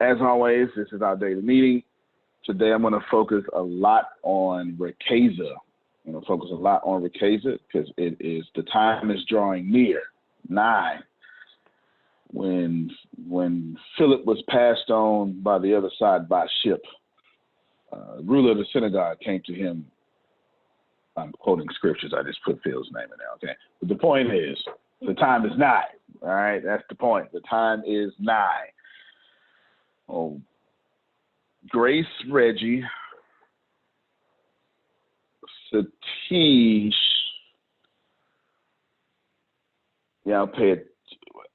As always, this is our daily meeting. Today I'm going to focus a lot on Recasa. I'm going to focus a lot on Recasa because the time is drawing nigh. When Philip was passed on by the other side by ship, ruler of the synagogue came to him. I'm quoting scriptures. I just put Phil's name in there, okay? But the point is, the time is nigh, all right? That's the point. The time is nigh. Oh, Grace, Reggie, Satish, y'all pay it.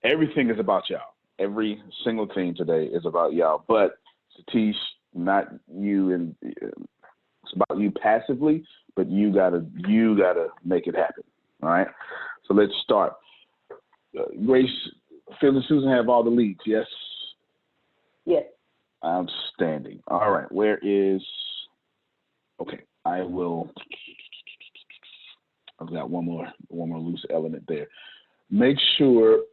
Everything is about y'all. Every single thing today is about y'all. But Satish, not you, and it's about you passively, but you gotta make it happen. All right. So let's start. Grace, Phil, and Susan have all the leads. Yes. Yes. Outstanding. All right. Where is? Okay. I've got one more loose element there. Make sure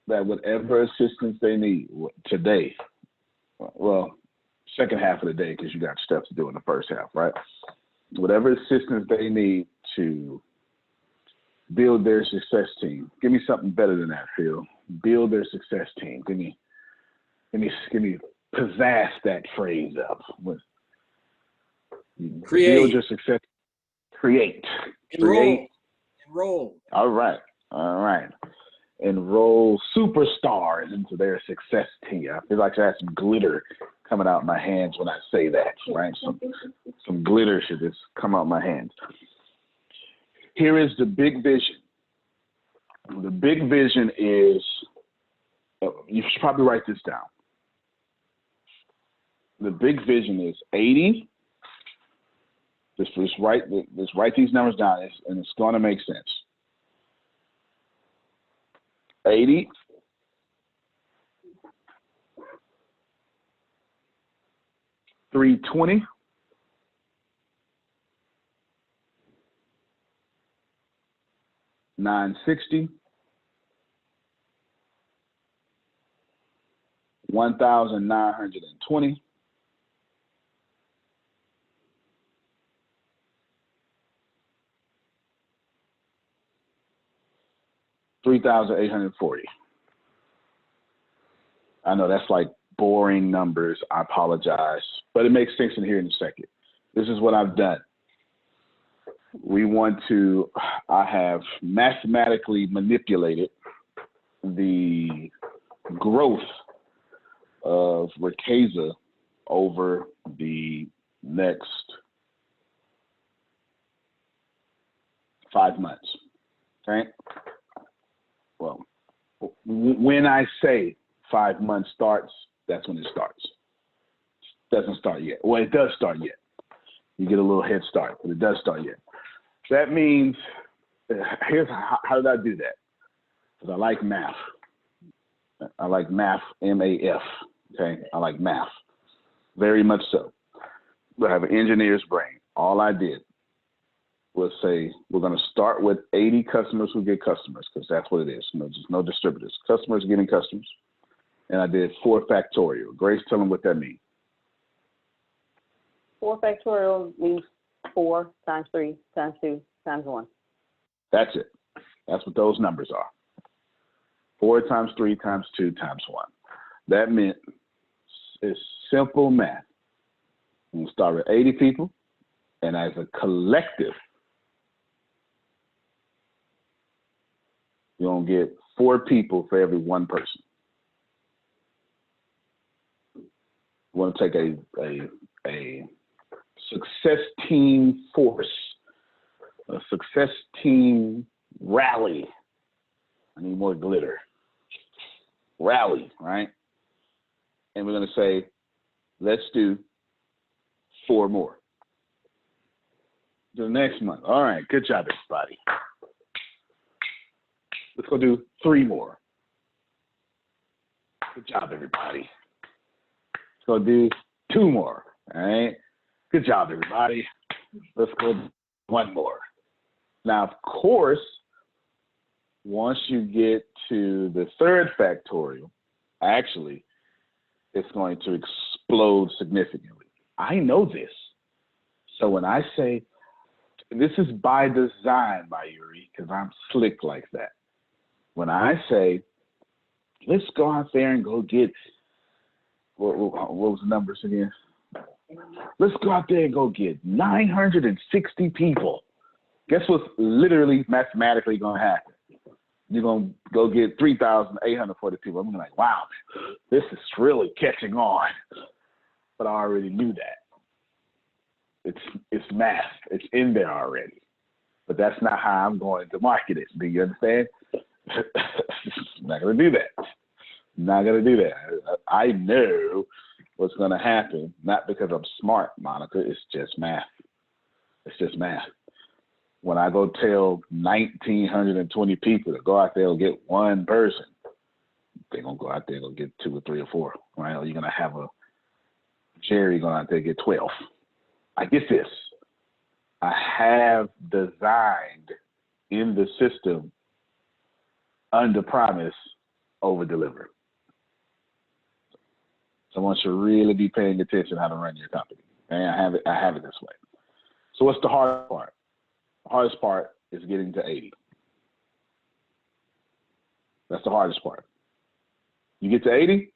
that whatever assistance they need today, well, second half of the day, because you got stuff to do in the first half, right? Whatever assistance they need to build their success team. Give me something better than that, Phil. Build their success team. Give me pizzazz that phrase up. Create. Build your success. Create. Enroll. All right. Enroll superstars into their success team. I feel like I have some glitter coming out my hands when I say that, right? Some glitter should just come out my hands. Here is the big vision. The big vision is, you should probably write this down. The big vision is 80. Just write these numbers down, and it's going to make sense. 80, 320, 960, 1,920, 3,840. I know that's like boring numbers. I apologize, but it makes sense in here in a second. This is what I've done. I have mathematically manipulated the growth of Recasa over the next 5 months, okay? Well, when I say 5 months starts, that's when it starts. It doesn't start yet. Well, it does start yet. You get a little head start, but it does start yet. That means, here's how did I do that? Because I like math. I like math, M-A-F, okay? I like math, very much so. But I have an engineer's brain. All I did was say, we're going to start with 80 customers who get customers, because that's what it is. Just no distributors. Customers getting customers. And I did 4 factorial. Grace, tell them what that means. 4 factorial means 4 times 3 times 2 times 1. That's it. That's what those numbers are. 4 times 3 times 2 times 1. That meant it's simple math. We start with 80 people, and as a collective, you're going to get 4 people for every 1 person. You want to take a success team force, a success team rally. I need more glitter. Rally, right? And we're going to say, let's do 4 more. The next month. All right, good job, everybody. Let's go do 3 more. Good job, everybody. Let's go do 2 more. All right. Good job, everybody. Let's go do 1 more. Now, of course, once you get to the 3rd factorial, actually, it's going to explode significantly. I know this. So when I say, this is by design, Mayuri, because I'm slick like that. When I say, let's go out there and go get, what was the numbers again? Let's go out there and go get 960 people. Guess what's literally mathematically going to happen? You're going to go get 3,840 people. I'm like, wow, this is really catching on. But I already knew that. It's math. It's in there already. But that's not how I'm going to market it. Do you understand? I'm not going to do that. I'm not going to do that. I know what's going to happen, not because I'm smart, Monica. It's just math. It's just math. When I go tell 1,920 people to go out there and get one person, they're going to go out there and go get 2 or 3 or 4, right? Or you're going to have a Jerry going out there and get 12. I get this. I have designed in the system under promise, over deliver. Someone should really be paying attention how to run your company. And I have it this way. So what's the hard part? The hardest part is getting to 80. That's the hardest part. You get to 80,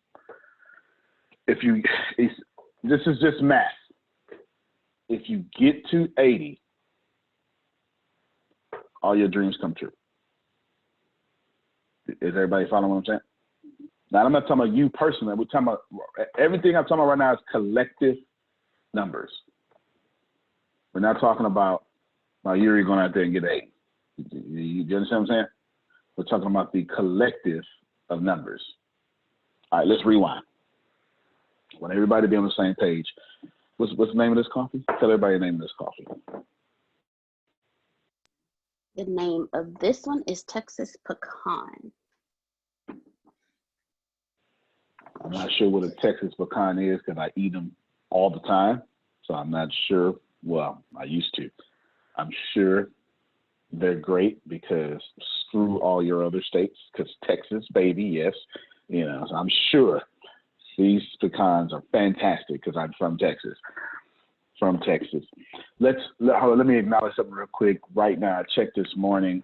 this is just math. If you get to 80, all your dreams come true. Is everybody following what I'm saying? Now, I'm not talking about you personally. We're talking about everything I'm talking about right now is collective numbers. We're not talking about Yuri going out there and get 80. You understand what I'm saying? We're talking about the collective of numbers. All right, let's rewind. I want everybody to be on the same page. What's the name of this coffee? Tell everybody the name of this coffee. The name of this one is Texas Pecan. I'm not sure what a Texas Pecan is because I eat them all the time. So I'm not sure. Well, I used to. I'm sure they're great because screw all your other states because Texas, baby, yes. You know, so I'm sure these pecans are fantastic because I'm from Texas. Let me acknowledge something real quick. Right now, I checked this morning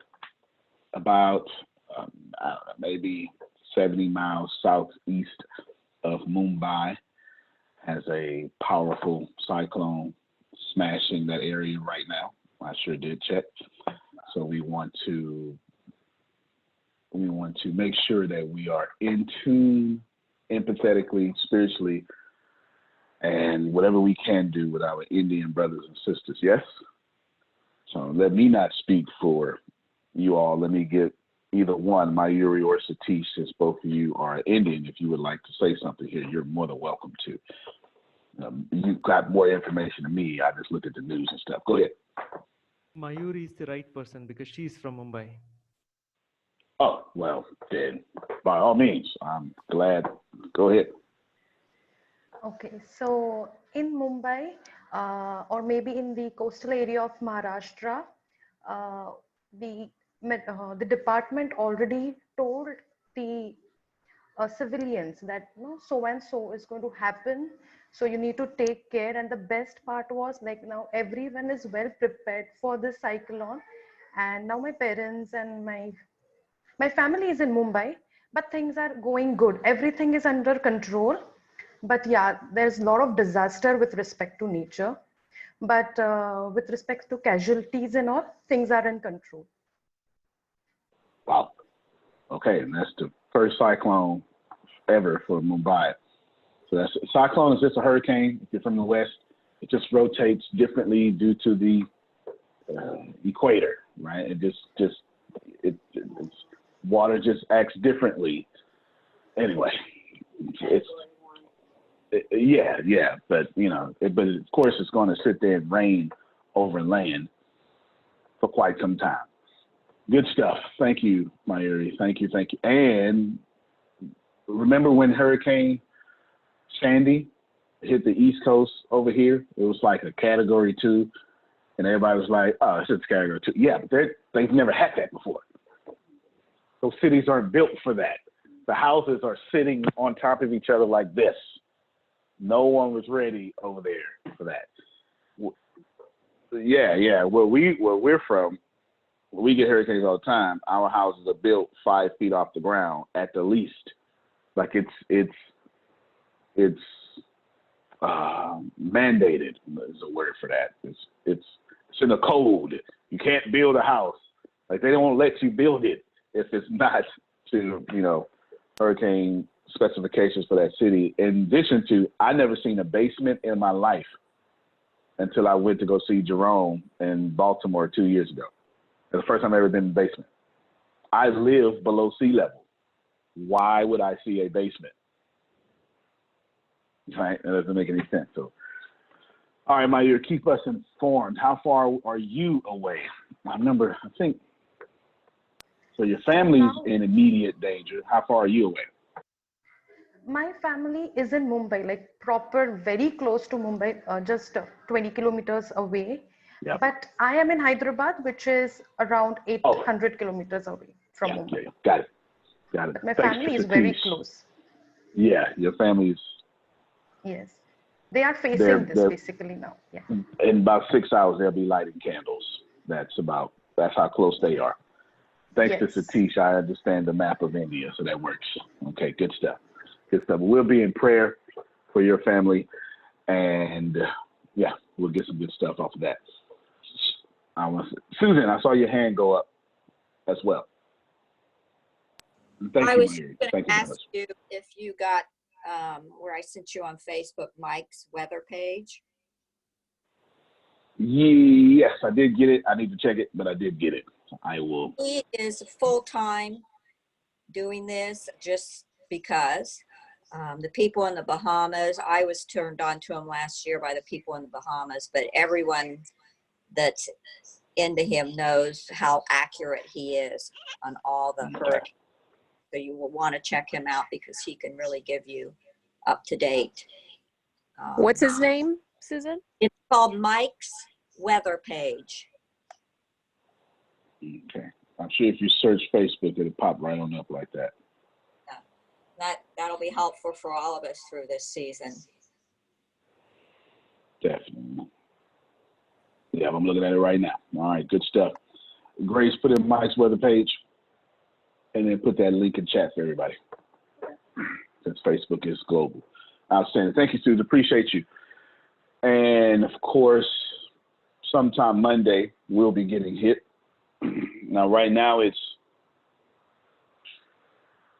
about I don't know, maybe 70 miles southeast of Mumbai has a powerful cyclone smashing that area right now. I sure did check. So we want to make sure that we are in tune, empathetically, spiritually, and whatever we can do with our Indian brothers and sisters. Yes? So let me not speak for you all. Let me get either one, Mayuri or Satish, since both of you are Indian. If you would like to say something here, you're more than welcome to. You've got more information than me. I just look at the news and stuff. Go ahead. Mayuri is the right person because she's from Mumbai. Oh, well, then, by all means, I'm glad. Go ahead. Okay, so in Mumbai, or maybe in the coastal area of Maharashtra, the department already told the civilians that so and so is going to happen. So you need to take care. And the best part was like now everyone is well prepared for this cyclone. And now my parents and my family is in Mumbai, but things are going good. Everything is under control. But yeah, there's a lot of disaster with respect to nature. But with respect to casualties and all, things are in control. Wow. Okay, and that's the first cyclone ever for Mumbai. So that's cyclone is just a hurricane. If you're from the west, it just rotates differently due to the equator, right? It's water just acts differently. Anyway, yeah, but but of course it's going to sit there and rain over land for quite some time. Good stuff. Thank you, Mayuri. Thank you. And remember when Hurricane Sandy hit the East Coast over here? It was like a Category 2, and everybody was like, "Oh, it's just Category 2." Yeah, but they've never had that before. Those cities aren't built for that. The houses are sitting on top of each other like this. No one was ready over there for that. Yeah. Where we're from, we get hurricanes all the time. Our houses are built 5 feet off the ground at the least. Like it's mandated is a word for that. It's in the code. You can't build a house. Like they don't let you build it if it's not to, hurricane specifications for that city. In addition to, I never seen a basement in my life until I went to go see Jerome in Baltimore 2 years ago. It's the first time I've ever been in the basement. I live below sea level. Why would I see a basement? Right? That doesn't make any sense. So, all right, Mayur, keep us informed. How far are you away? I think, so your family's in immediate danger. How far are you away? My family is in Mumbai, like proper, very close to Mumbai, just 20 kilometers away. Yep. But I am in Hyderabad, which is around 800 kilometers away from Mumbai. Yeah. Got it. But my Thanks, family is Satish. very close. Yeah, your family's. Yes. They are facing this basically now. Yeah. In about 6 hours, they'll be lighting candles. That's how close they are. Thanks to Satish, I understand the map of India, so that works. Okay, good stuff. We'll be in prayer for your family, and we'll get some good stuff off of that. Susan, I saw your hand go up as well. I was going to ask you if you got where I sent you on Facebook, Mike's weather page. Yes, I did get it. I need to check it, but I did get it. I will. He is full-time doing this just because the people in the Bahamas, I was turned on to him last year by the people in the Bahamas, but everyone that's into him knows how accurate he is on all the hurricanes. So you will want to check him out because he can really give you up to date. What's his name, Susan? It's called Mike's weather page. Okay. I'm sure if you search Facebook, it'll pop right on up like that. That'll be helpful for all of us through this season. Definitely. Yeah, I'm looking at it right now. All right, good stuff. Grace, put in Mike's weather page and then put that link in chat for everybody, since Facebook is global. Outstanding. Thank you, Susan. Appreciate you. And of course, sometime Monday, we'll be getting hit. Now, right now, it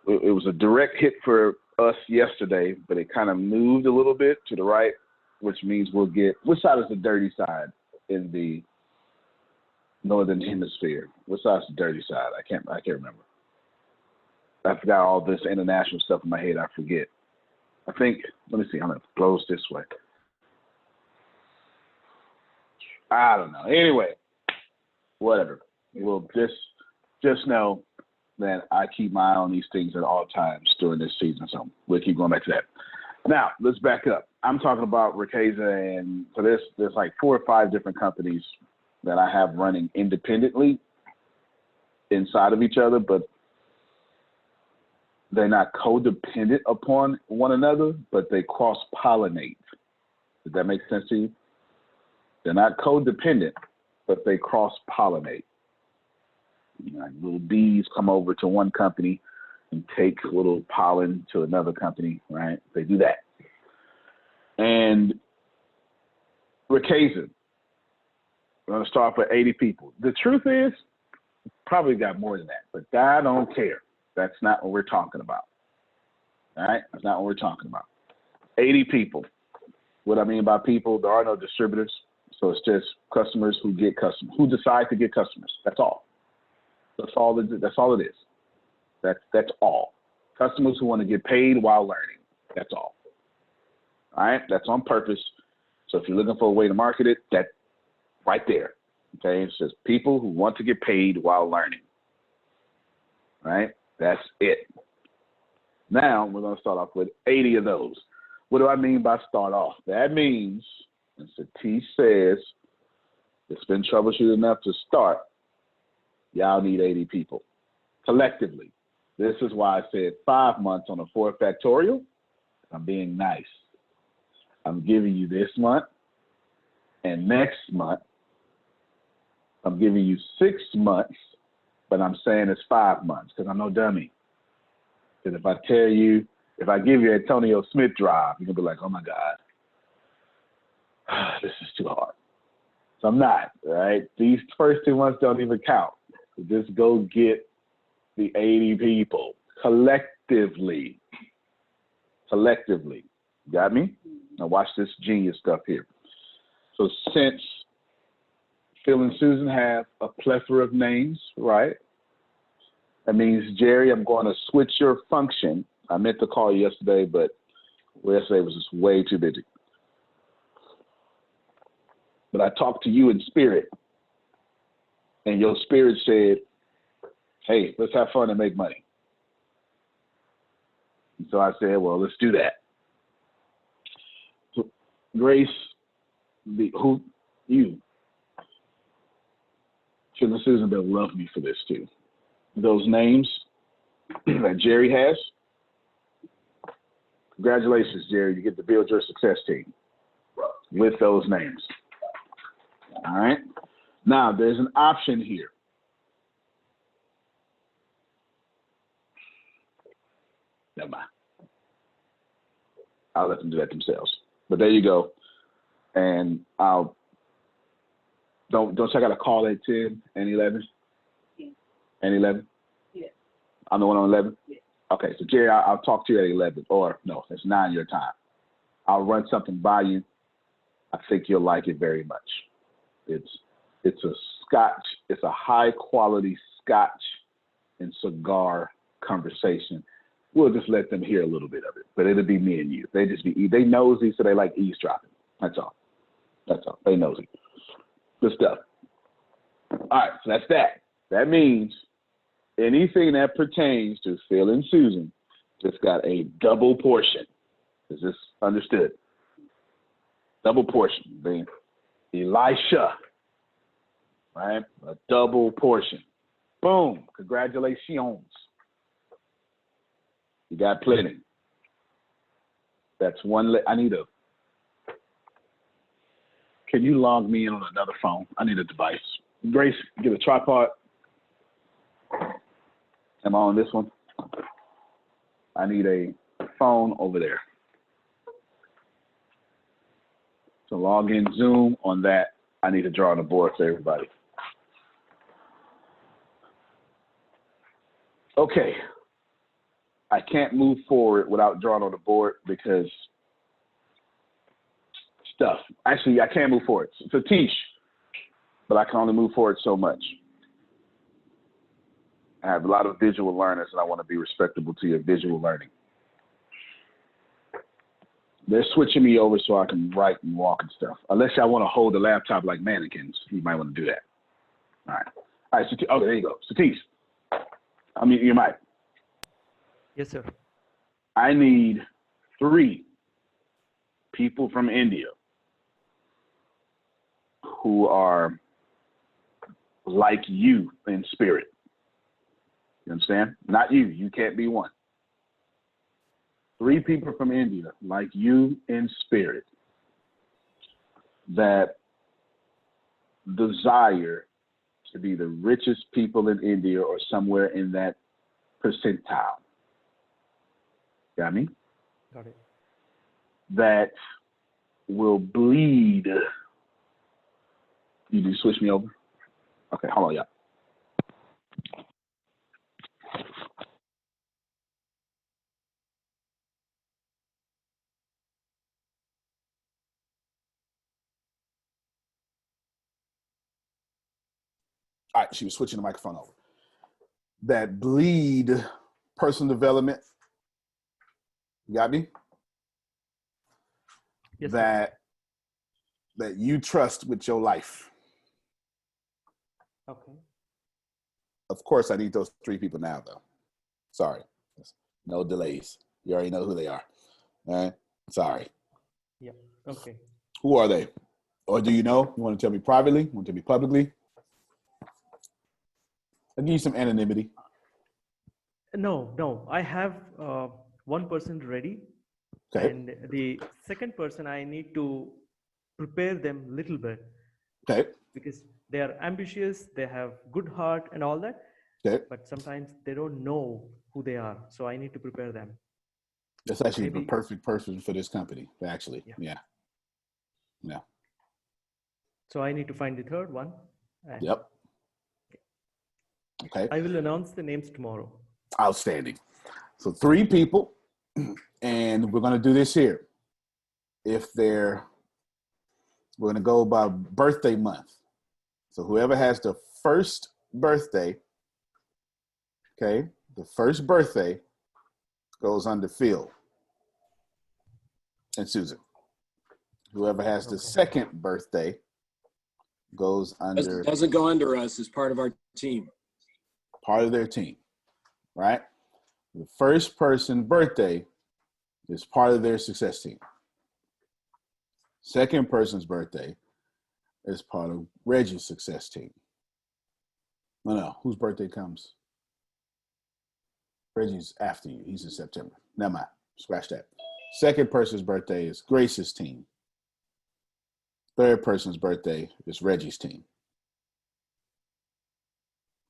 was a direct hit for us yesterday, but it kind of moved a little bit to the right, which means we'll get, which side is the dirty side in the northern hemisphere? Which side's the dirty side? I can't remember. I forgot all this international stuff in my head. I forget. I think, let me see, I'm going to close this way. I don't know. Anyway, whatever. We'll just know that I keep my eye on these things at all times during this season. So we'll keep going back to that. Now, let's back up. I'm talking about Ricasa, and so there's like 4 or 5 different companies that I have running independently inside of each other, but they're not codependent upon one another, but they cross-pollinate. Does that make sense to you? They're not codependent, but they cross-pollinate. Like little bees come over to one company and take little pollen to another company, right? They do that. And Ricasa, we're going to start with 80 people. The truth is, probably got more than that, but I don't care. That's not what we're talking about. All right? That's not what we're talking about. 80 people. What I mean by people, there are no distributors. So it's just customers who get customers, who decide to get customers. That's all. That's all it is. That's all. Customers who want to get paid while learning. That's all. All right? That's on purpose. So if you're looking for a way to market it, that's right there. Okay? It's just people who want to get paid while learning. All right? That's it. Now we're going to start off with 80 of those. What do I mean by start off? That means, as Satish says, it's been troubleshooted enough to start. Y'all need 80 people collectively. This is why I said 5 months on a 4 factorial. I'm being nice. I'm giving you this month, and next month, I'm giving you 6 months, but I'm saying it's 5 months because I'm no dummy. Because if I tell you, if I give you Antonio Smith drive, you're going to be like, oh my God, this is too hard. So I'm not, right? These first 2 months don't even count. Just go get the 80 people collectively. Collectively. Got me? Now watch this genius stuff here. So since Phil and Susan have a plethora of names, right? That means, Jerry, I'm going to switch your function. I meant to call you yesterday, but yesterday was just way too busy. But I talked to you in spirit, and your spirit said, hey, let's have fun and make money. And so I said, well, let's do that. So, Grace, Phil and Susan, they'll love me for this too. Those names that Jerry has, congratulations, Jerry, you get to build your success team with those names. All right. Now, there's an option here. Never mind. I'll let them do that themselves. But there you go. And I'll don't check out a call at 10 and 11. Yeah. And 11. Yeah. I'm the one on 11. Yeah. Okay. So Jerry, I'll talk to you at 11. Or no, it's 9 your time. I'll run something by you. I think you'll like it very much. It's a scotch. It's a high quality scotch and cigar conversation. We'll just let them hear a little bit of it, but it'll be me and you. They nosy, so they like eavesdropping. That's all. They nosy. Good stuff. All right, so that's that. That means anything that pertains to Phil and Susan just got a double portion. Is this understood? Double portion. Elisha, right? A double portion. Boom. Congratulations. You got plenty. That's one. Can you log me in on another phone? I need a device. Grace, get a tripod. Am I on this one? I need a phone over there. So log in Zoom on that. I need to draw on the board for everybody. Okay. I can't move forward without drawing on the board because stuff. Actually, I can't move forward. It's a teach, but I can only move forward so much. I have a lot of visual learners, and I want to be respectable to your visual learning. They're switching me over so I can write and walk and stuff. Unless I want to hold the laptop like mannequins, you might want to do that. All right. All right. So, there you go. Satish, I mean, your mic. Yes, sir. I need 3 people from India who are like you in spirit. You understand? Not you. You can't be one. 3 people from India like you in spirit that desire to be the richest people in India or somewhere in that percentile. Got me? Got it. That will bleed. You do switch me over? Okay, hold on, y'all. All right, she was switching the microphone over. That bleed personal development. You got me? Yes, that you trust with your life. Okay. Of course, I need those 3 people now, though. Sorry. No delays. You already know who they are. All right? Sorry. Yeah. Okay. Who are they? Or do you know? You want to tell me privately? You want to tell me publicly? I'll give you some anonymity. No. I have one person ready. Okay. And the second person, I need to prepare them a little bit Okay. because they are ambitious, they have good heart and all that, Okay. but sometimes they don't know who they are. So I need to prepare them. That's actually the Maybe, perfect person for this company, actually. Yeah. Yeah. Yeah. so I need to find the third one. And Yep. Okay. I will announce the names tomorrow. Outstanding. So 3 people, and we're going to do this here. We're going to go by birthday month. So whoever has the first birthday, okay, the first birthday goes under Phil and Susan. Whoever has the second birthday goes under Doesn't go under us as part of our team. part of their team, right? The first person's birthday is part of their success team. Second person's birthday is part of Reggie's success team. No, whose birthday comes? Reggie's after you. He's in September. Never mind. Scratch that. Second person's birthday is Grace's team. Third person's birthday is Reggie's team.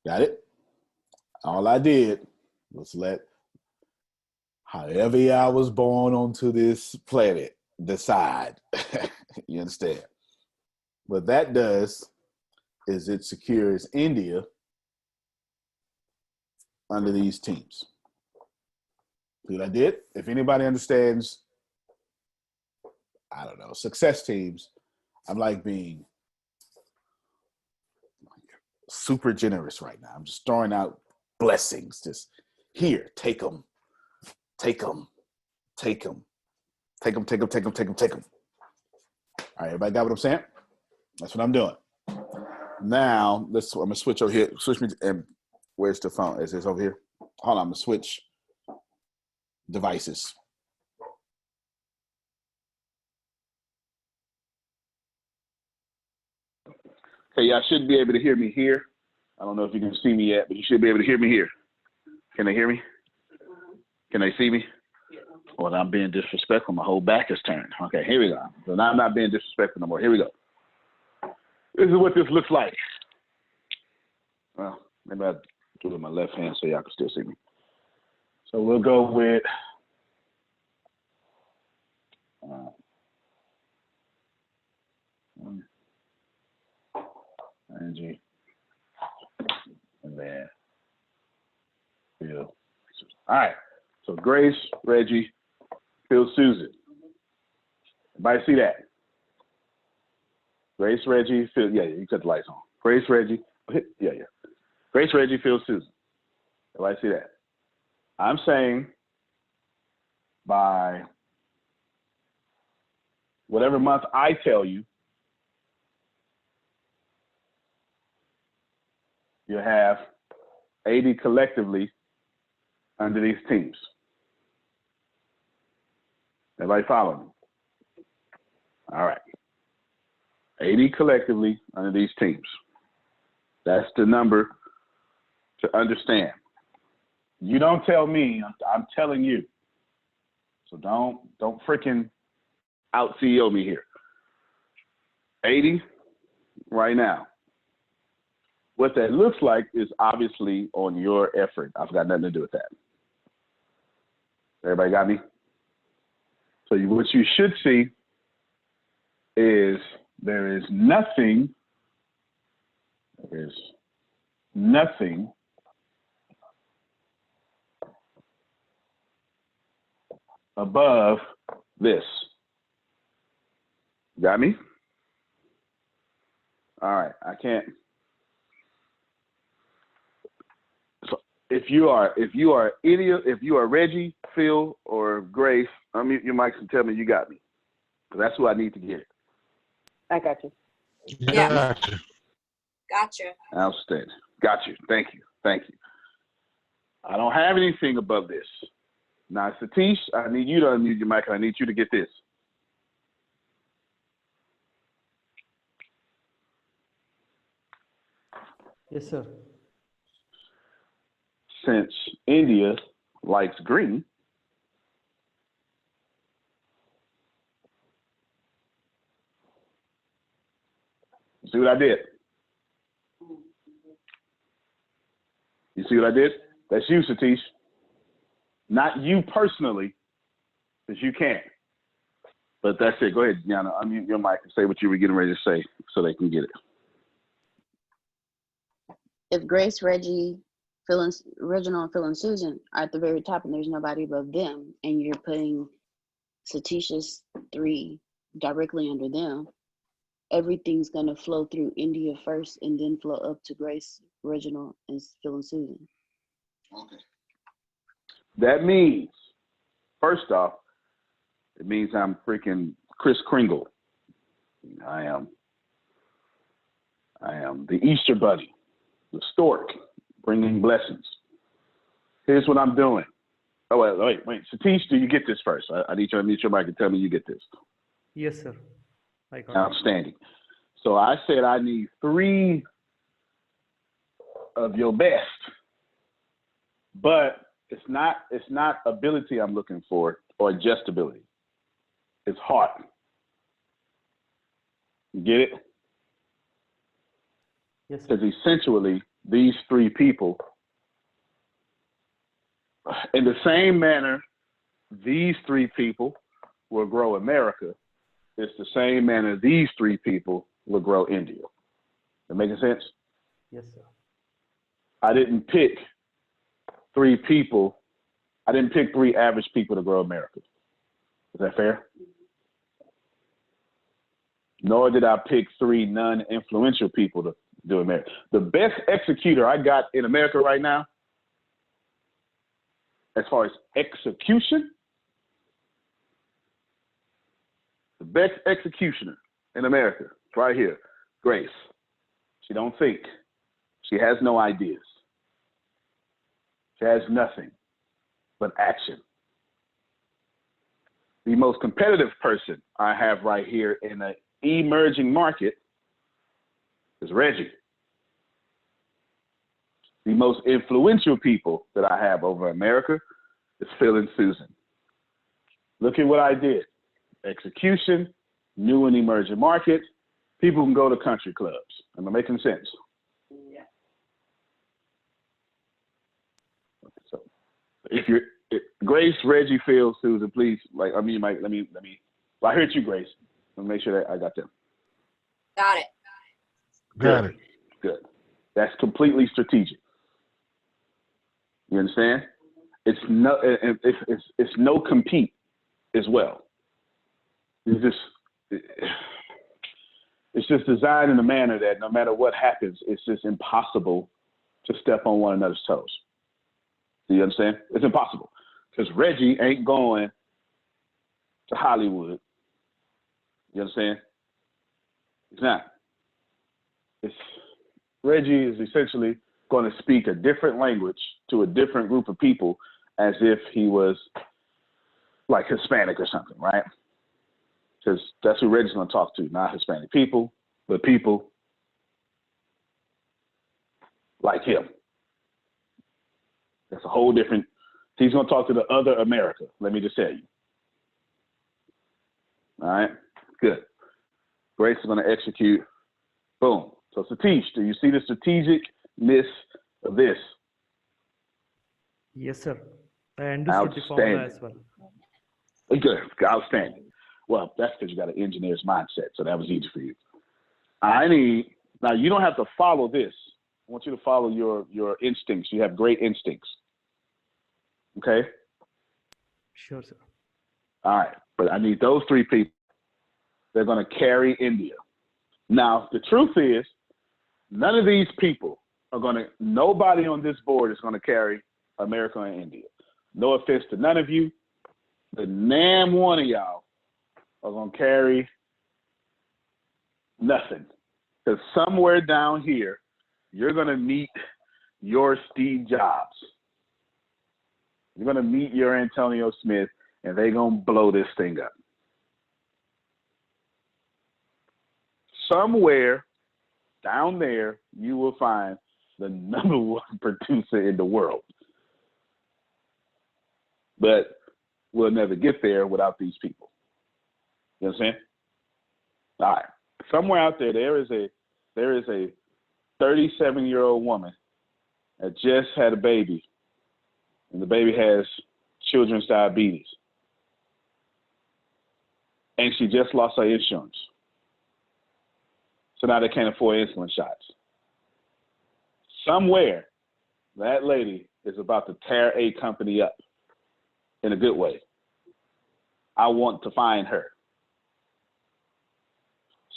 Got it? All I did was let however y'all was born onto this planet decide. You understand? What that does is it secures India under these teams. See what I did? If anybody understands, I don't know, success teams, I'm like being super generous right now. I'm just throwing out blessings. Just here, take them, take them, take them, take them, take them, take them, take them, take them. All right, everybody got what I'm saying? That's what I'm doing. Now, I'm gonna switch over here. Switch me to, and where's the phone? Is this over here? Hold on, I'm gonna switch devices. Okay, y'all should be able to hear me here. I don't know if you can see me yet, but you should be able to hear me here. Can they hear me? Can they see me? Well, I'm being disrespectful. My whole back is turned. Okay, here we go. So now I'm not being disrespectful no more. Here we go. This is what this looks like. Well, maybe I'll do it with my left hand so y'all can still see me. So we'll go with Angie, and then Phil. All right. So Grace, Reggie, Phil, Susan. Everybody see that? Grace, Reggie, Phil. Yeah, you cut the lights on. Grace, Reggie. Yeah. Grace, Reggie, Phil, Susan. Everybody see that? I'm saying by whatever month I tell you, you have 80 collectively under these teams. Everybody follow me? All right. 80 collectively under these teams. That's the number to understand. You don't tell me, I'm telling you. So don't freaking out CEO me here. 80 right now. What that looks like is obviously on your effort. I've got nothing to do with that. Everybody got me? So what you should see is there is nothing above this. Got me? All right, I can't. So if you are Reggie, Phil, or Grace, unmute your mics and tell me you got me. That's who I need to get. I got you. Yeah. Gotcha. Outstanding. Got you. Thank you. I don't have anything above this. Now, Satish, I need you to unmute your mic and I need you to get this. Yes, sir. Since India likes green, See what I did? You see what I did? That's you, Satish. Not you personally, because you can't. But that's it. Go ahead, Yana. Unmute your mic and say what you were getting ready to say so they can get it. If Grace, Reggie, Reginald, and Phil and Susan are at the very top and there's nobody above them, and you're putting Satish's 3 directly under them, everything's going to flow through India first and then flow up to Grace, Reginald, and Phil and Susan. Okay. That means, first off, it means I'm freaking Kris Kringle. I am the Easter Bunny, the stork, bringing blessings. Here's what I'm doing. Oh, wait. Satish, do you get this first? I need you to unmute your mic and tell me you get this. Yes, sir. I got it. Outstanding. So I said I need 3 of your best, but it's not ability I'm looking for or just ability. It's heart. You get it? Yes, sir. Because essentially these 3 people, in the same manner these 3 people will grow America, it's the same manner these 3 people will grow India. That making sense? Yes, sir. I didn't pick 3 people. I didn't pick 3 average people to grow America. Is that fair? Nor did I pick 3 non-influential people to do America. The best executor I got in America right now, as far as execution, the best executioner in America, right here, Grace. She don't think. She has no ideas. She has nothing but action. The most competitive person I have right here in an emerging market is Reggie. The most influential people that I have over America is Phil and Susan. Look at what I did. Execution, new and emerging market. People can go to country clubs. Am I making sense? Yeah. So if you're Grace, Reggie, Phil, Susan, please, like, I mean, let me, well, I heard you, Grace. Let me make sure that I got them. Got it. Got it. Good. That's completely strategic. You understand? It's no compete as well. It's just designed in a manner that no matter what happens, it's just impossible to step on one another's toes. Do you understand? It's impossible because Reggie ain't going to Hollywood. You understand? It's not. Reggie is essentially going to speak a different language to a different group of people as if he was like Hispanic or something, right? Because that's who Reggie's going to talk to, not Hispanic people, but people like him. That's a whole different, he's going to talk to the other America, let me just tell you. All right, good. Grace is going to execute, boom. So Satish, do you see the strategicness of this? Yes, sir. I understood the formula as well. Good, outstanding. Well, that's because you got an engineer's mindset, so that was easy for you. Now you don't have to follow this. I want you to follow your instincts. You have great instincts. Okay? Sure, sir. All right, but I need those 3 people. They're going to carry India. Now, the truth is, none of these people nobody on this board is going to carry America and India. No offense to none of you, but damn one of y'all are going to carry nothing. Because somewhere down here, you're going to meet your Steve Jobs. You're going to meet your Antonio Smith, and they're going to blow this thing up. Somewhere down there, you will find the #1 producer in the world. But we'll never get there without these people. You understand? All right. Somewhere out there, there is a there is a 37-year-old woman that just had a baby, and the baby has children's diabetes. And she just lost her insurance. So now they can't afford insulin shots. Somewhere, that lady is about to tear a company up in a good way. I want to find her.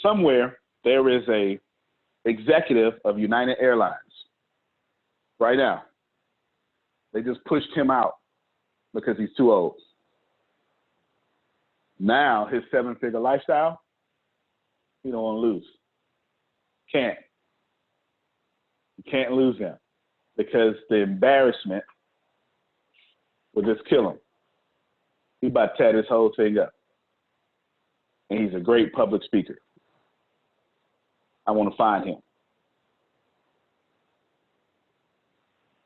Somewhere, there is a executive of United Airlines. Right now, they just pushed him out because he's too old. Now, his 7-figure lifestyle, he don't want to lose. Can't. You can't lose him because the embarrassment will just kill him. He's about to tear this whole thing up. And he's a great public speaker. I want to find him.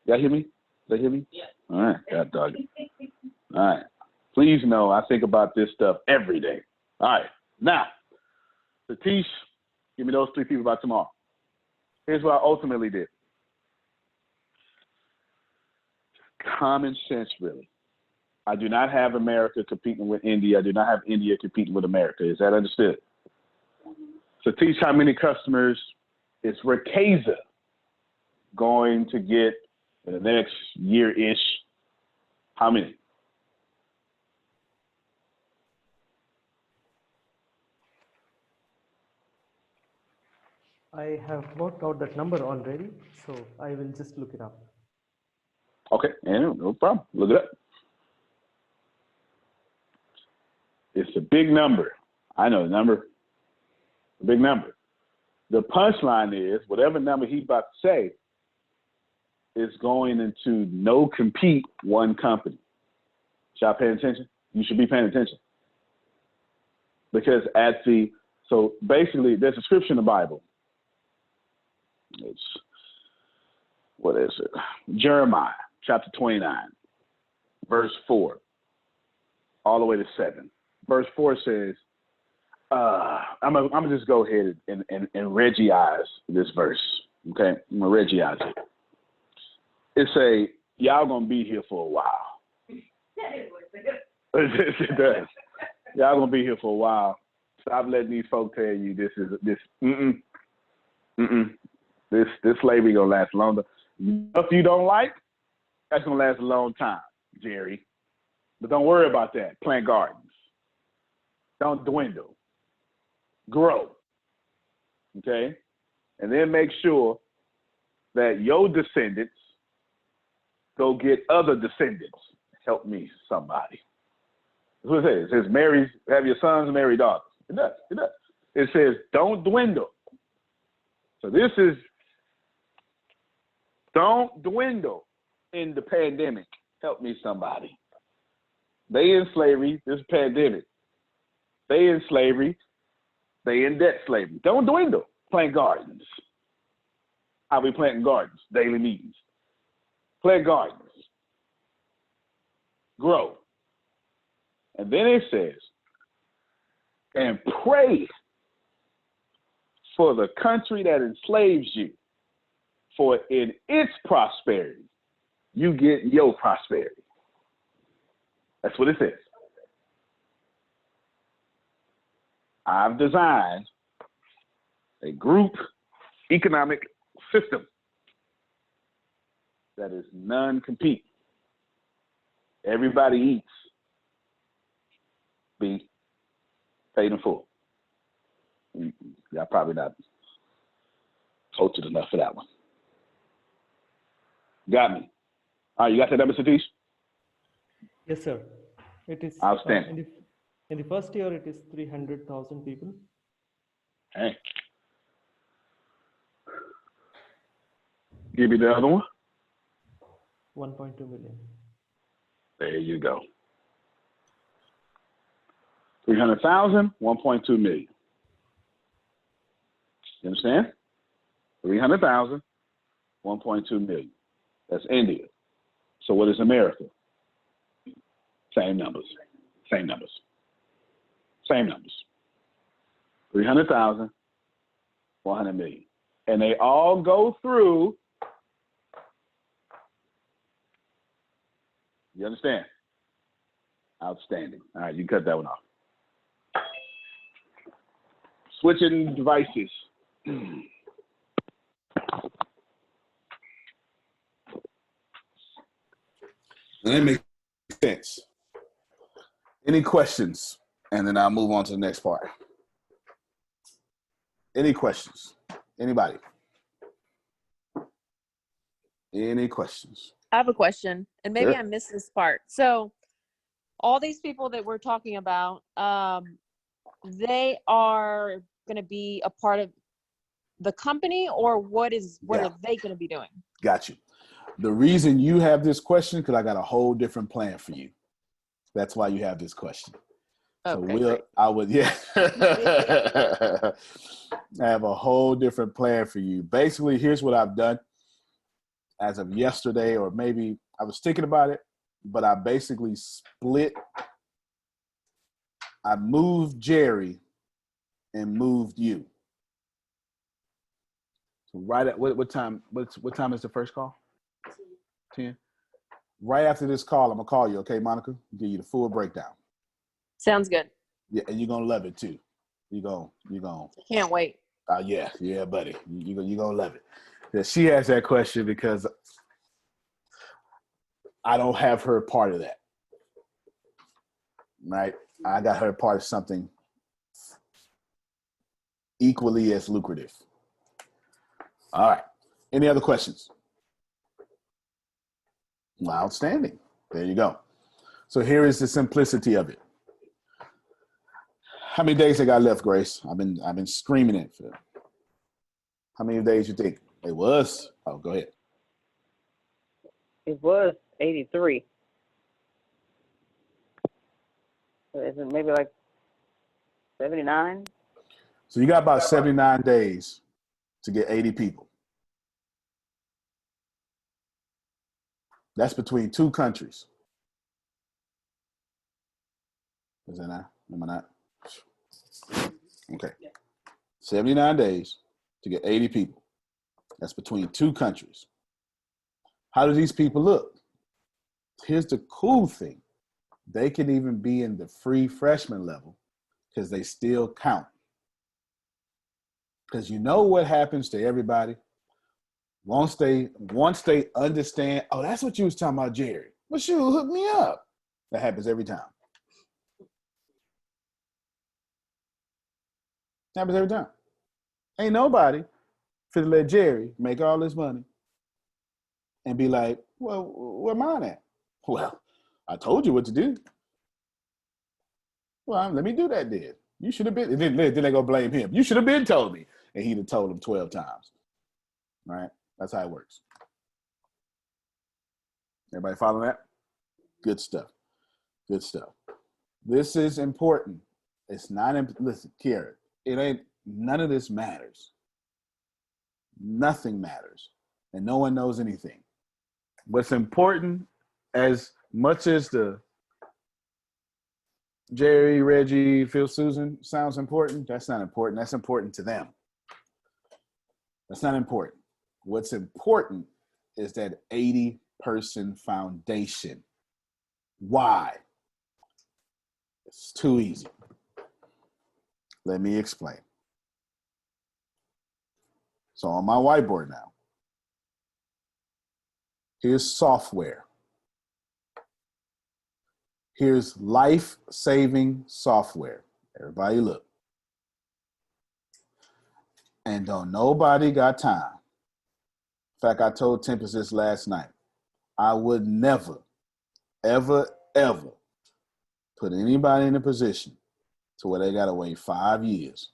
Y'all hear me? They hear me? Yeah. All right. God dog it. All right. Please know I think about this stuff every day. All right. Now, Satish, give me those 3 people by tomorrow. Here's what I ultimately did. Common sense, really. I do not have America competing with India. I do not have India competing with America. Is that understood? Satish, how many customers is Rakeza going to get in the next year-ish? How many? I have worked out that number already, so I will just look it up. Okay, no problem. Look it up. It's a big number. I know the number. A big number. The punchline is whatever number he's about to say is going into no compete one company. Y'all paying attention? You should be paying attention. Because so basically there's a scripture in the Bible. It's, what is it? Jeremiah chapter 29, verse 4, all the way to 7. Verse 4 says, I'm gonna just go ahead and Reggieise this verse. Okay, I'm gonna Reggieise it. It y'all gonna be here for a while. It does. Y'all gonna be here for a while. Stop letting these folk tell you this. This slavery gonna last longer. If you don't like, that's gonna last a long time, Jerry. But don't worry about that. Plant gardens. Don't dwindle. Grow. Okay? And then make sure that your descendants go get other descendants. Help me, somebody. That's what it says. It says, have your sons marry daughters. It does. It does. It says, don't dwindle. So this is, don't dwindle in the pandemic. Help me, somebody. They in slavery, this pandemic. They in slavery, they in debt slavery. Don't dwindle. Plant gardens. How we planting gardens? Daily meetings. Plant gardens. Grow. And then it says, and pray for the country that enslaves you, for in its prosperity, you get your prosperity. That's what it says. I've designed a group economic system that is non-compete. Everybody eats. Be paid in full. Y'all probably not cultured enough for that one. Got me. All right, you got that number, Satish? Yes, sir. It is outstanding. In the first year, it is 300,000 people. Hey. Give me the other one. 1.2 million. There you go. 300,000, 1.2 million. You understand? 300,000, 1.2 million. That's India. So what is America? Same numbers. Same numbers. Same numbers. 300,000, 100 million. and they all go through. You understand? Outstanding. All right, you cut that one off. Switching devices. That makes sense. Any questions? And then I'll move on to the next part. Any questions? Anybody? Any questions? I have a question, and maybe Sure. I missed this part. So, all these people that we're talking about, they are going to be a part of the company, or what Yeah. are they going to be doing? Got you. The reason you have this question, because I got a whole different plan for you. That's why you have this question. So Okay, great. I have a whole different plan for you. Basically, here's what I've done as of yesterday, or maybe I was thinking about it, but I basically split. I moved Jerry and moved you. So right at what time? What time is the first call? 10. Right after this call, I'm gonna call you, okay, Monica? Give you the full breakdown. Sounds good. Yeah, and you're gonna love it too. You're gonna. Can't wait. Yeah, buddy. You're gonna love it. Yeah, she has that question because I don't have her part of that. Right? I got her part of something equally as lucrative. All right. Any other questions? Well, outstanding. There you go. So here is the simplicity of it. How many days I got left, Grace? I've been screaming it. How many days you think it was? Oh, go ahead. It was 83. So is it maybe like 79? So you got about 79 days to get 80 people. That's between 2 countries. Is that not? Am I not? Okay. 79 days to get 80 people. That's between 2 countries. How do these people look? Here's the cool thing. They can even be in the free freshman level because they still count. Because you know what happens to everybody? Once they understand, oh, that's what you was talking about, Jerry. Well, shoot, hook me up. That happens every time. Happens every time. Ain't nobody finna let Jerry make all this money and be like, well, where mine at? Well, I told you what to do. Well, let me do that then. You should have been. Then they go blame him. You should have been told me. And he'd have told him 12 times. Right? That's how it works. Everybody follow that? Good stuff. Good stuff. This is important. It's not, listen, Kiara, it ain't, none of this matters. Nothing matters. And no one knows anything. What's important, as much as the Jerry, Reggie, Phil, Susan sounds important, that's not important. That's important to them. That's not important. What's important is that 80-person foundation. Why? It's too easy. Let me explain. So on my whiteboard now, here's software. Here's life-saving software. Everybody look. And don't nobody got time. In fact, I told Tempest this last night. I would never, ever, ever put anybody in a position to where they got to wait 5 years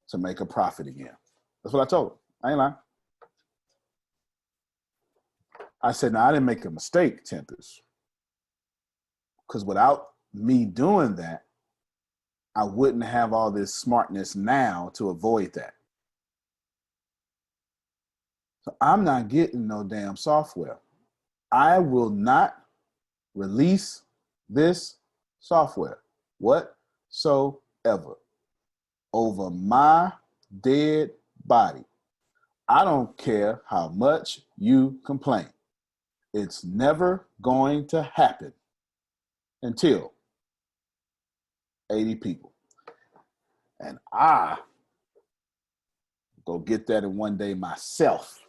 to make a profit again. That's what I told them. I ain't lying. I said, no, I didn't make a mistake, Tempest. Because without me doing that, I wouldn't have all this smartness now to avoid that. So I'm not getting no damn software. I will not release this software whatsoever. over my dead body. I don't care how much you complain. It's never going to happen until 80 people. And I go get that in one day myself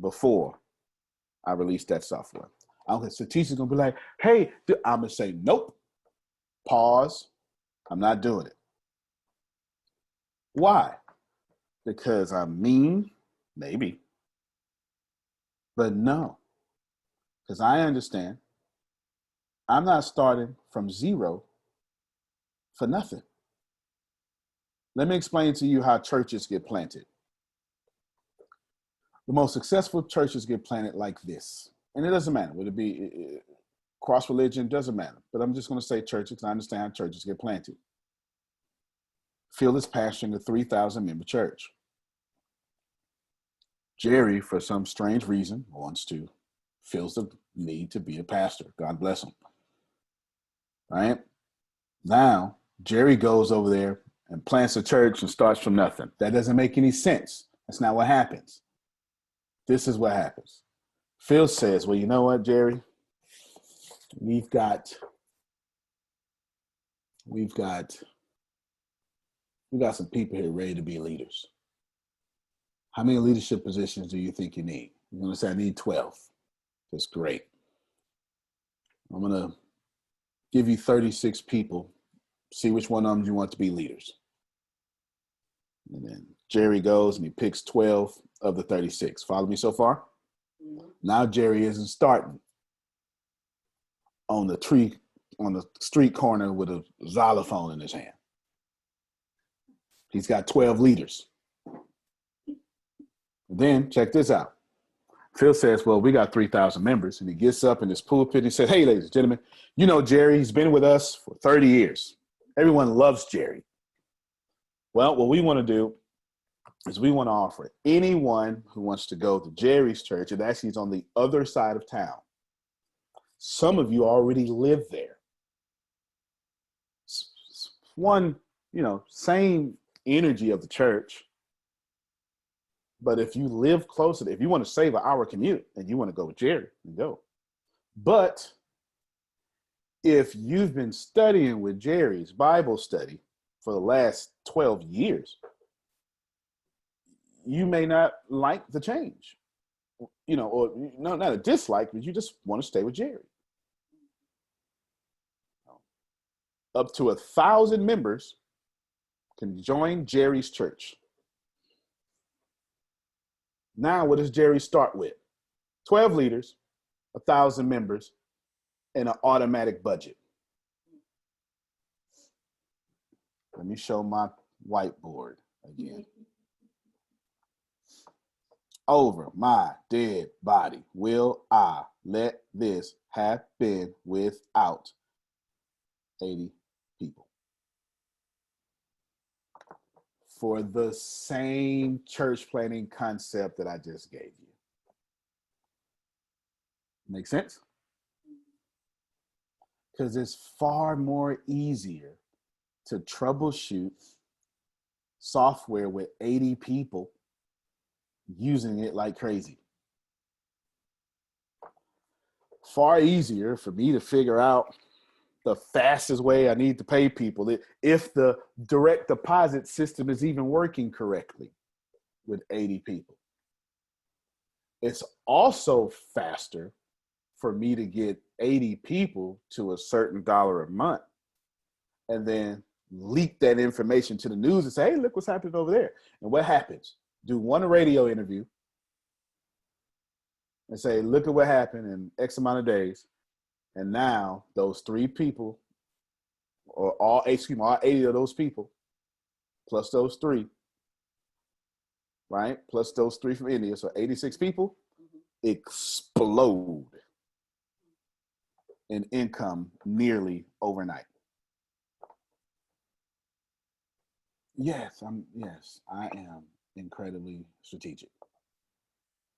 before I release that software. So teacher's gonna be like, hey, I'm gonna say, nope, pause, I'm not doing it. Why? Because I'm mean? Maybe. But no, because I understand I'm not starting from zero for nothing. Let me explain to you how churches get planted. The most successful churches get planted like this. And it doesn't matter. Would it be cross religion? Doesn't matter. But I'm just going to say churches because I understand how churches get planted. Phil is pastoring a 3,000 member church. Jerry, for some strange reason, feels the need to be a pastor. God bless him. Right? Now, Jerry goes over there and plants a church and starts from nothing. That doesn't make any sense. That's not what happens. This is what happens. Phil says, well, you know what, Jerry? We've got some people here ready to be leaders. How many leadership positions do you think you need? You're going to say, I need 12. That's great. I'm going to give you 36 people. See which one of them you want to be leaders. And then Jerry goes and he picks 12 of the 36. Follow me so far? Mm-hmm. Now Jerry isn't starting on the street corner with a xylophone in his hand. He's got 12 leaders. Then check this out. Phil says, well, we got 3,000 members. And he gets up in this pulpit and he says, hey, ladies and gentlemen, you know Jerry, he's been with us for 30 years. Everyone loves Jerry. Well, what we want to do is we want to offer anyone who wants to go to Jerry's church, and actually he's on the other side of town. Some of you already live there. One, same energy of the church. But if you live closer, if you want to save an hour commute and you want to go with Jerry, you go. But if you've been studying with Jerry's Bible study for the last 12 years, you may not like the change, or no, not a dislike, but you just want to stay with Jerry. Up to 1,000 members can join Jerry's church. Now, what does Jerry start with? 12 leaders, 1,000 members, and an automatic budget. Let me show my whiteboard again. Over my dead body will I let this happen without 80 people. For the same church planning concept that I just gave you. Make sense? Because it's far more easier to troubleshoot software with 80 people using it like crazy. Far easier for me to figure out the fastest way I need to pay people if the direct deposit system is even working correctly with 80 people. It's also faster for me to get 80 people to a certain dollar a month and then leak that information to the news and say, hey, look what's happening over there. And what happens? Do one radio interview and say, look at what happened in X amount of days. And now those 3 people, or all 80 of those people, plus those 3, right? Plus those 3 from India, so 86 people, explode in income nearly overnight. Yes, I am incredibly strategic.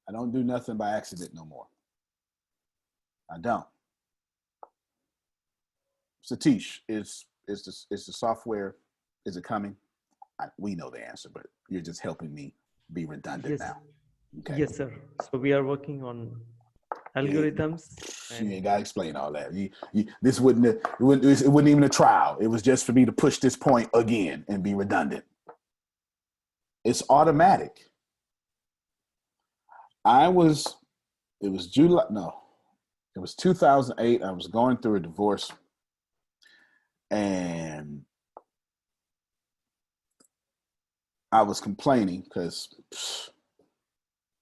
I don't do nothing by accident no more. I don't. Satish, is the software, is it coming? we know the answer, but you're just helping me be redundant Yes. now. Okay. Yes, sir. So we are working on algorithms. You And ain't gotta explain all that. This it wasn't even a trial. It was just for me to push this point again and be redundant. It's automatic. It was July, no, it was 2008. I was going through a divorce, and I was complaining because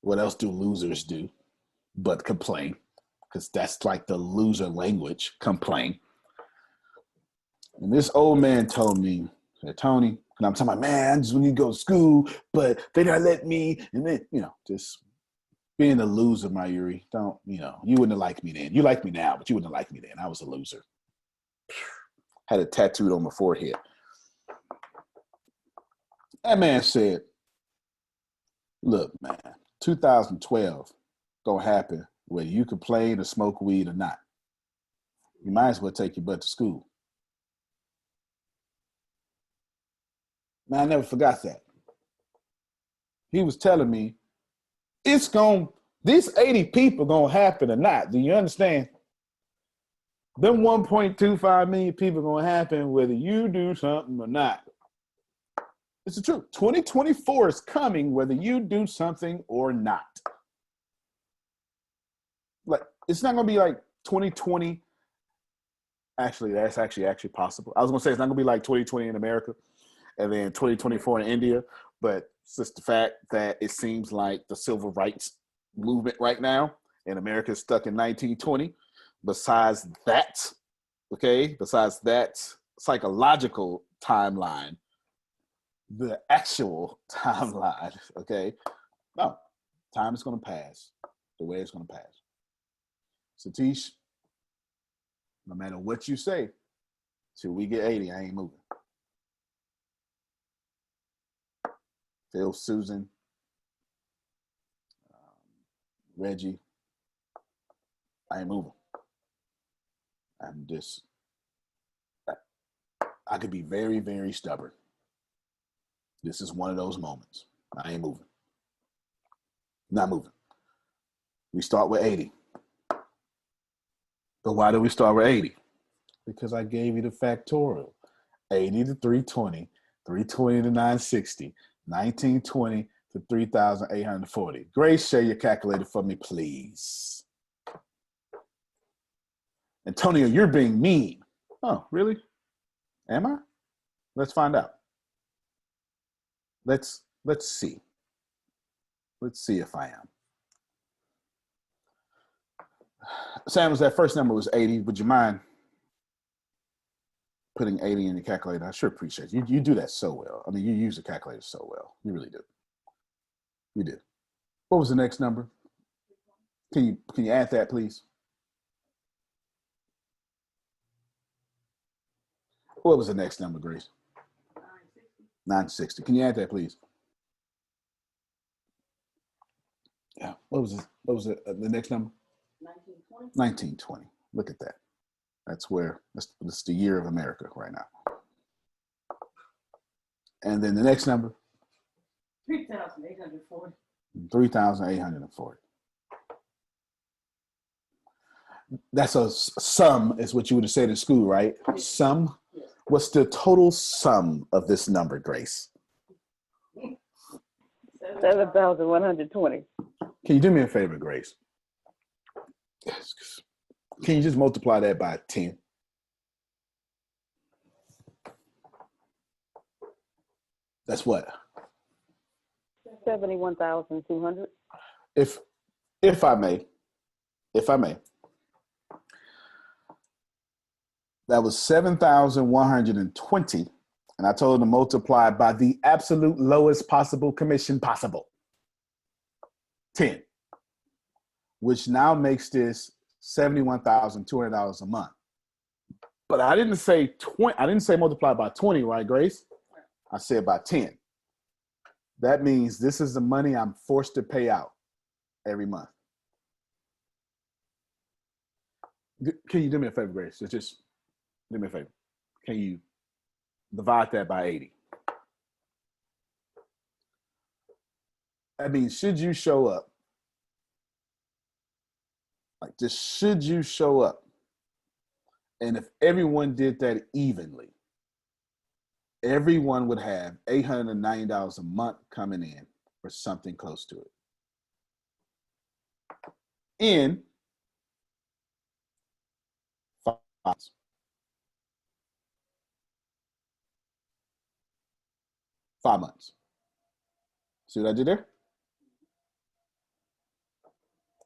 what else do losers do but complain? Because that's like the loser language, complain. And this old man told me, said, Tony, and I'm talking about, man, I just want you to go to school, but they not let me. And then, just being a loser, my Yuri, you wouldn't have liked me then. You like me now, but you wouldn't have liked me then. I was a loser. Had it tattooed on my forehead. That man said, look, man, 2012 gonna happen whether you complain or smoke weed or not. You might as well take your butt to school. Man, I never forgot that. He was telling me, these 80 people gonna happen or not. Do you understand? Them 1.25 million people gonna happen whether you do something or not. It's the truth. 2024 is coming whether you do something or not. Like, it's not gonna be like 2020. Actually, that's actually possible. I was gonna say it's not gonna be like 2020 in America and then 2024 in India, but it's just the fact that it seems like the civil rights movement right now in America is stuck in 1920. Besides that psychological timeline, the actual timeline, okay? No, time is going to pass the way it's going to pass. Satish, no matter what you say, till we get 80, I ain't moving. Phil, Susan, Reggie, I ain't moving. I could be very, very stubborn. This is one of those moments. I ain't moving. Not moving. We start with 80. But why do we start with 80? Because I gave you the factorial. 80 to 320, 320 to 960, 1920 to 3,840. Grace, share your calculator for me, please. Antonio, you're being mean. Oh, really? Am I? Let's find out. Let's see. Let's see if I am. Sam, that first number was 80. Would you mind putting 80 in your calculator? I sure appreciate it. You do that so well. I mean, you use the calculator so well. You really do. You do. What was the next number? Can you add that, please? What was the next number, Grace? 960. Can you add that, please? Yeah. What was the next number? 1920. 1920. Look at that. That's the year of America right now. And then the next number? 3,840. 3,840. That's a sum, is what you would have said in school, right? Yes. Sum? Yes. What's the total sum of this number, Grace? 7,120. Can you do me a favor, Grace? Can you just multiply that by 10? That's what? 71,200. If I may, that was 7,120, and I told him to multiply by the absolute lowest possible commission possible, 10, which now makes this $71,200 a month. But I didn't say 20. I didn't say multiply by 20, right, Grace? I said by 10. That means this is the money I'm forced to pay out every month. Can you do me a favor, Grace? Just do me a favor. Can you divide that by 80? I mean, should you show up? Like, just should you show up? And if everyone did that evenly, everyone would have $890 a month coming in or something close to it. In 5 months. 5 months. See what I did there?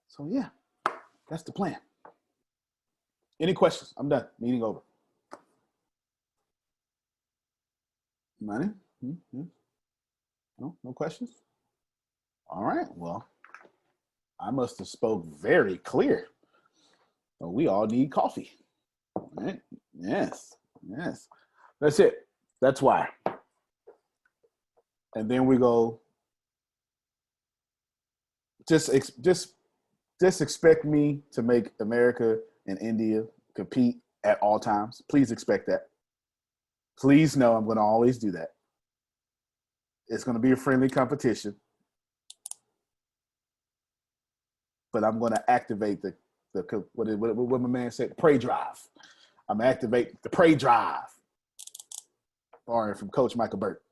So yeah, that's the plan. Any questions? I'm done. Meeting over. Money? No questions? All right. Well, I must have spoke very clear. Well, we all need coffee. All right? Yes. That's it. That's why. And then we go. Just expect me to make America and India compete at all times. Please expect that. Please know I'm going to always do that. It's going to be a friendly competition. But I'm going to activate the what my man said, prey drive. I'm going to activate the prey drive. Borrowing from Coach Michael Burt.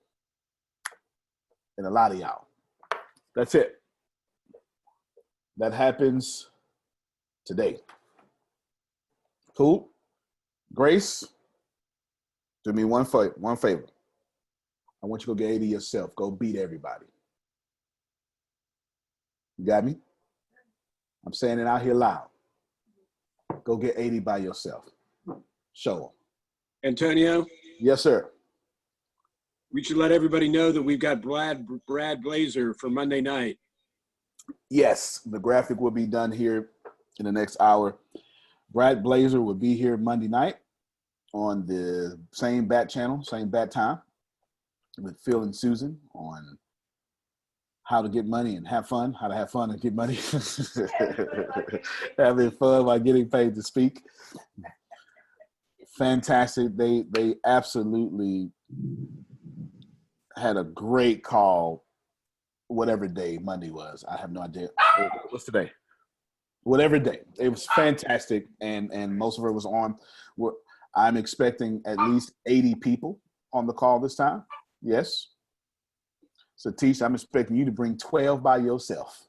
And a lot of y'all. That's it. That happens today. Cool. Grace, do me one favor. I want you to go get 80 yourself. Go beat everybody. You got me? I'm saying it out here loud. Go get 80 by yourself. Show them. Antonio, Yes, sir. we should let everybody know that we've got Brad Blazer for Monday night. Yes, the graphic will be done here in the next hour. Brad Blazer will be here Monday night on the same bat channel, same bat time, with Phil and Susan on how to get money and have fun, how to have fun and get money. Having fun while getting paid to speak. Fantastic. They absolutely had a great call, whatever day Monday was. I have no idea. What's today? Whatever day. It was fantastic, and most of it was on. I'm expecting at least 80 people on the call this time. Yes. Satish, I'm expecting you to bring 12 by yourself.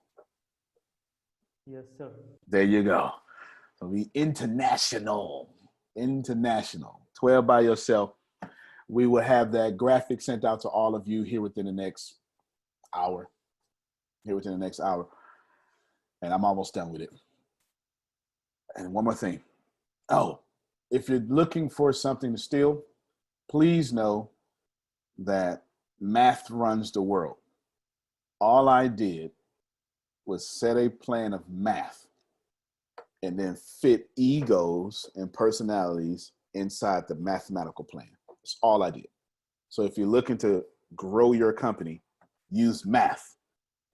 Yes, sir. There you go. So be international. 12 by yourself. We will have that graphic sent out to all of you here within the next hour. And I'm almost done with it. And one more thing. Oh, if you're looking for something to steal, please know that math runs the world. All I did was set a plan of math and then fit egos and personalities inside the mathematical plan. That's all I did. So if you're looking to grow your company, use math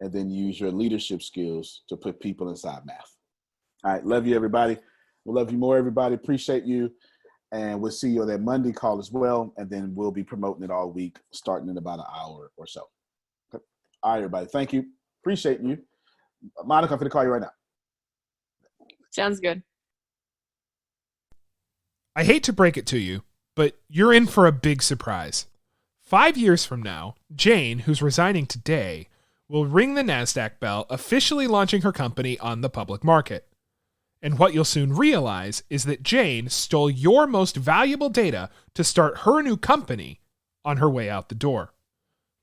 and then use your leadership skills to put people inside math. All right. Love you, everybody. We'll love you more, everybody. Appreciate you. And we'll see you on that Monday call as well. And then we'll be promoting it all week, starting in about an hour or so. Okay. All right, everybody. Thank you. Appreciate you. Monica, I'm going to call you right now. Sounds good. I hate to break it to you, but you're in for a big surprise. 5 years from now, Jane, who's resigning today, will ring the NASDAQ bell, officially launching her company on the public market. And what you'll soon realize is that Jane stole your most valuable data to start her new company on her way out the door.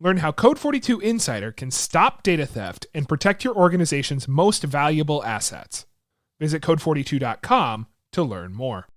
Learn how Code 42 Insider can stop data theft and protect your organization's most valuable assets. Visit code42.com to learn more.